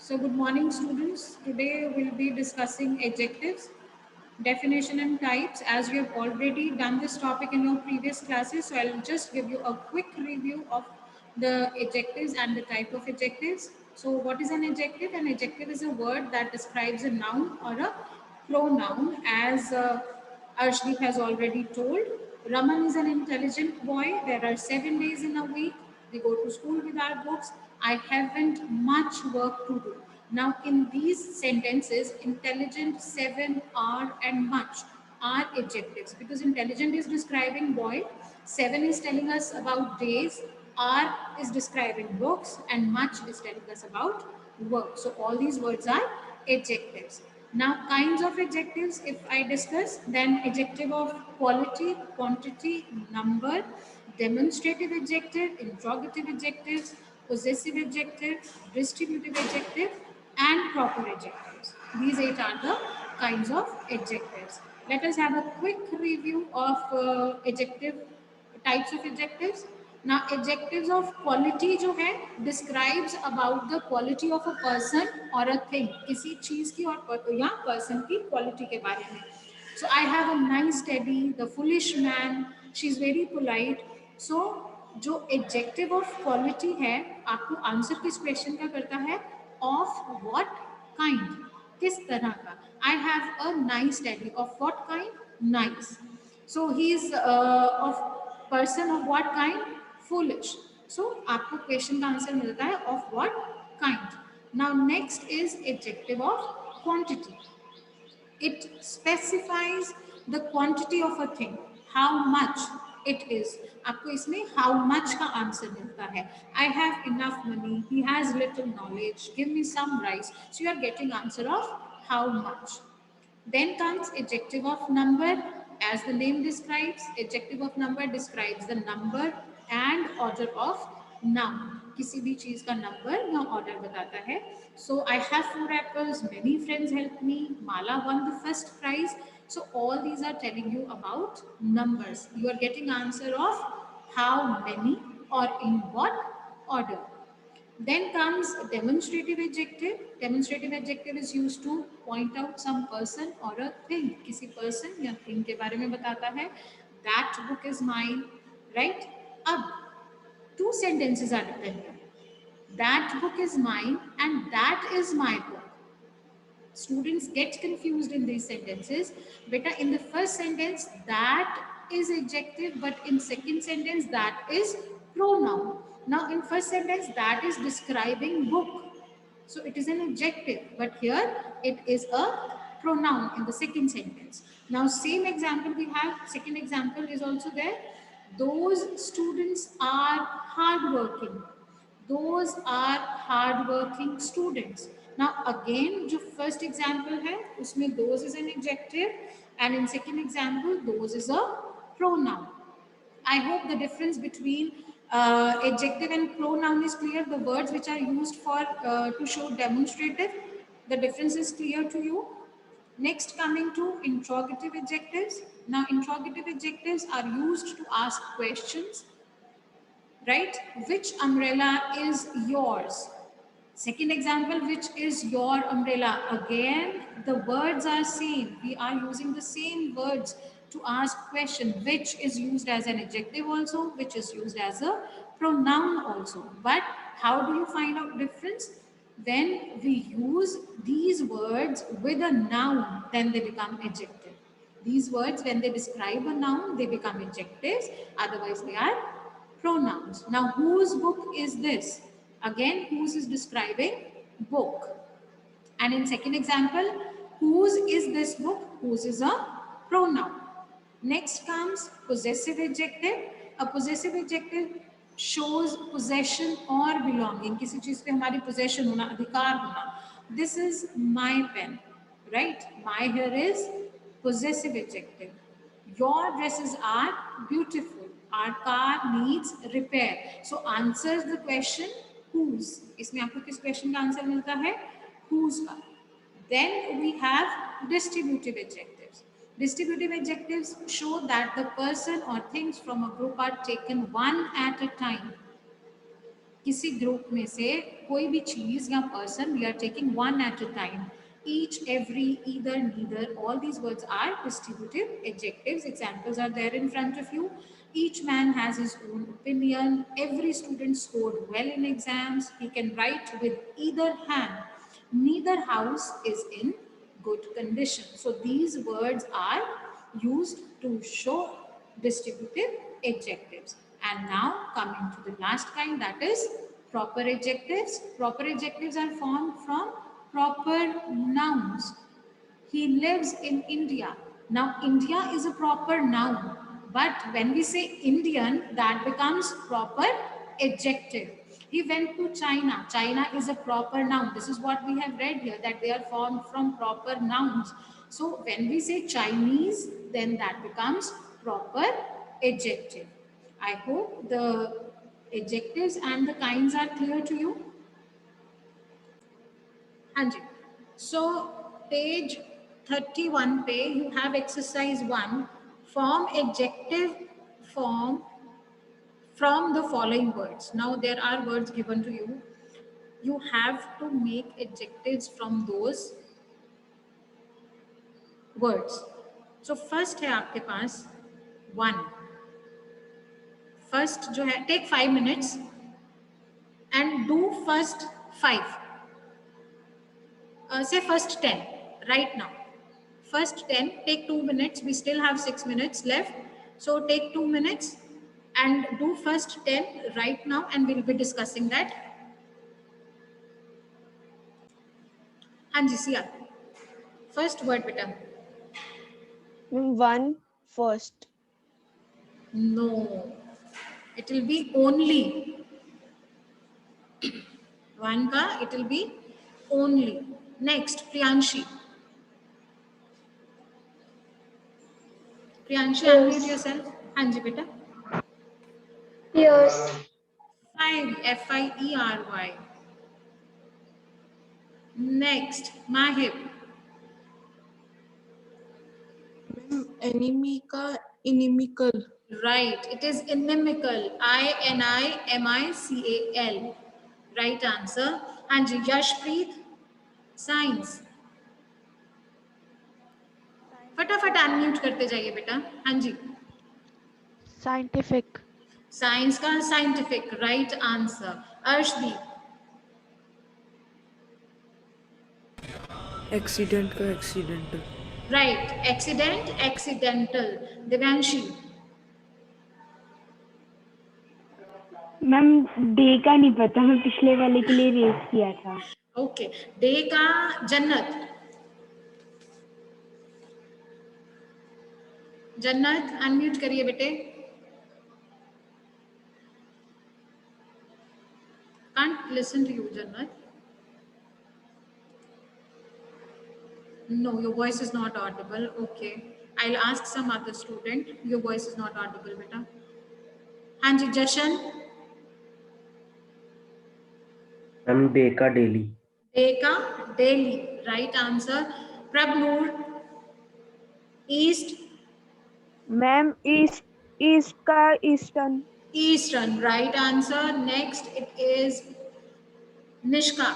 So good morning students. Today we'll be discussing adjectives, definition and types as we have already done this topic in your previous classes. So I'll just give you a quick review of the adjectives and the type of adjectives. So what is an adjective? An adjective is a word that describes a noun or a pronoun as Arshdeep has already told. Raman is an intelligent boy. There are 7 days in a week. We go to school with our books. I haven't much work to do. Now, in these sentences, intelligent, 7, are, and much are adjectives because intelligent is describing boy, 7 is telling us about days, are is describing books, and much is telling us about work. So, all these words are adjectives. Now, kinds of adjectives, if I discuss, then adjective of quality, quantity, number, demonstrative adjective, interrogative adjectives, possessive adjective, distributive adjective, and proper adjectives. These 8 are the kinds of adjectives. Let us have a quick review of adjective types of adjectives. Now adjectives of quality जो है describes about the quality of a person or a thing, किसी चीज की और या person की quality के बारे में. So I have a nice Teddy, the foolish man, she's very polite. So जो adjective of quality है आपको आंसर किस क्वेश्चन का करता है, of what kind, किस तरह का. I have a nice Teddy, of what kind, nice. So he is of person of what kind, foolish. So आपको क्वेश्चन का आंसर मिलता है of what kind. Now next is adjective of quantity. It specifies the quantity of a thing, how much it is. आपको इसमें how much का answer मिलता है. I have enough money, he has little knowledge, give me some rice. So you are getting answer of how much. Then comes adjective of number. As the name describes, adjective of number describes the number and order of noun. किसी भी चीज का number या order बताता है. So I have 4 apples. Many friends helped me. Mala won the first prize. So all these are telling you about numbers. You are getting answer of how many or in what order. Then comes demonstrative adjective. Demonstrative adjective is used to point out some person or a thing. किसी person या thing के बारे में बताता है. That book is mine, right? अब two sentences are written here. That book is mine and that is my book. Students get confused in these sentences. Beta, in the first sentence, that is adjective, but in second sentence, that is pronoun. Now, in first sentence, that is describing book. So it is an adjective, but here it is a pronoun in the second sentence. Now, same example we have, second example is also there. Those students are hardworking. Those are hardworking students. Now again जो first example है उसमें those is an adjective and in second example those is a pronoun. I hope the difference between adjective and pronoun is clear. The words which are used for to show demonstrative, the difference is clear to you. Next, coming to interrogative adjectives. Now interrogative adjectives are used to ask questions, right? Which umbrella is yours? Second example, which is your umbrella? Again, the words are same. We are using the same words to ask question. Which is used as an adjective also, which is used as a pronoun also. But how do you find out difference? When we use these words with a noun, then they become adjective. These words, when they describe a noun, they become adjectives. Otherwise, they are pronouns. Now, whose book is this? Again, whose is describing book. And in second example, whose is this book? Whose is a pronoun. Next comes possessive adjective. A possessive adjective shows possession or belonging. किसी चीज पे हमारी possession होना, अधिकार होना. This is my pen, right? My here is possessive adjective. Your dresses are beautiful. Our car needs repair. So answers the question whose. इसमें आपको किस question का answer मिलता है? Whose का. Then we have distributive adjectives. Distributive adjectives show that the person or things from a group are taken one at a time. किसी group में से कोई भी चीज या person, we are taking one at a time. Each, every, either, neither, all these words are distributive adjectives. Examples are there in front of you. Each man has his own opinion. Every student scored well in exams. He can write with either hand. Neither house is in good condition. So these words are used to show distributive adjectives. And now coming to the last kind, that is proper adjectives. Proper adjectives are formed from proper nouns. He lives in India. Now, India is a proper noun, but when we say Indian, that becomes proper adjective. He went to China. China is a proper noun. This is what we have read here, that they are formed from proper nouns. So, when we say Chinese, then that becomes proper adjective. I hope the adjectives and the kinds are clear to you. हाँ जी. So page 31 पे you have exercise 1. Form adjective form from the following words. Now there are words given to you. You have to make adjectives from those words. So first है आपके पास 1. First जो है, take 5 minutes and do first 5. Say first 10 right now. First 10, take 2 minutes. We still have 6 minutes left. So take 2 minutes and do first 10 right now, and we'll be discussing that. Hanji, Sia. First word, beta. One first. No. It will be only. One ka, it will be only. Next, Priyanshi. Priyanshi, unmute yourself. Hanji, beta. Yes. Fiery, F-I-E-R-Y. Next, Mahib. Enemy का inimical. Right, it is inimical. I-N-I-M-I-C-A-L. Right answer. Hanji, Yashpreet. Science. फटाफट unmute करते जाइए बेटा. Hanji. Scientific. Science का scientific. Right answer. Arshdeep. Accident का accidental. Right, accident, accidental. Divyanshi. Ma'am day का नहीं पता, मैं पिछले वाले के लिए रेस किया था. Okay, डे का जन्नत. जन्नत अनम्यूट करिए बेटे. Can't listen to you, Jannat. No, your voice is not audible. Okay, I'll ask some other student. Your voice is not audible, beta. Hanji, Jashan. Ma'am day का daily. Day का daily. Right answer. Prabhnoor. East. Ma'am east का eastern. Eastern. Right answer. Next it is Nishka.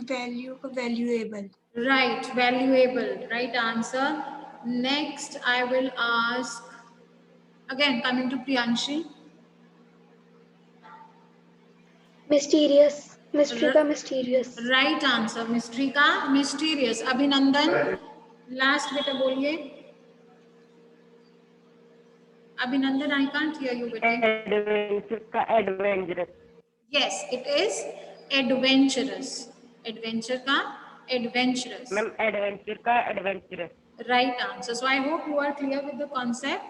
Value का valuable. Right, valuable. Right answer. Next, I will ask again. Coming to Priyanshi. Mysterious. Mystery का mysterious. Right answer. Mystery का mysterious. अभिनंदन. Last बेटा बोलिए. अभिनंदन, I can't hear you बेटे. Adventure का adventurous. Yes, it is adventurous. Adventure का adventurous. Ma'am adventure का adventurous. Right answer. So I hope you are clear with the concept.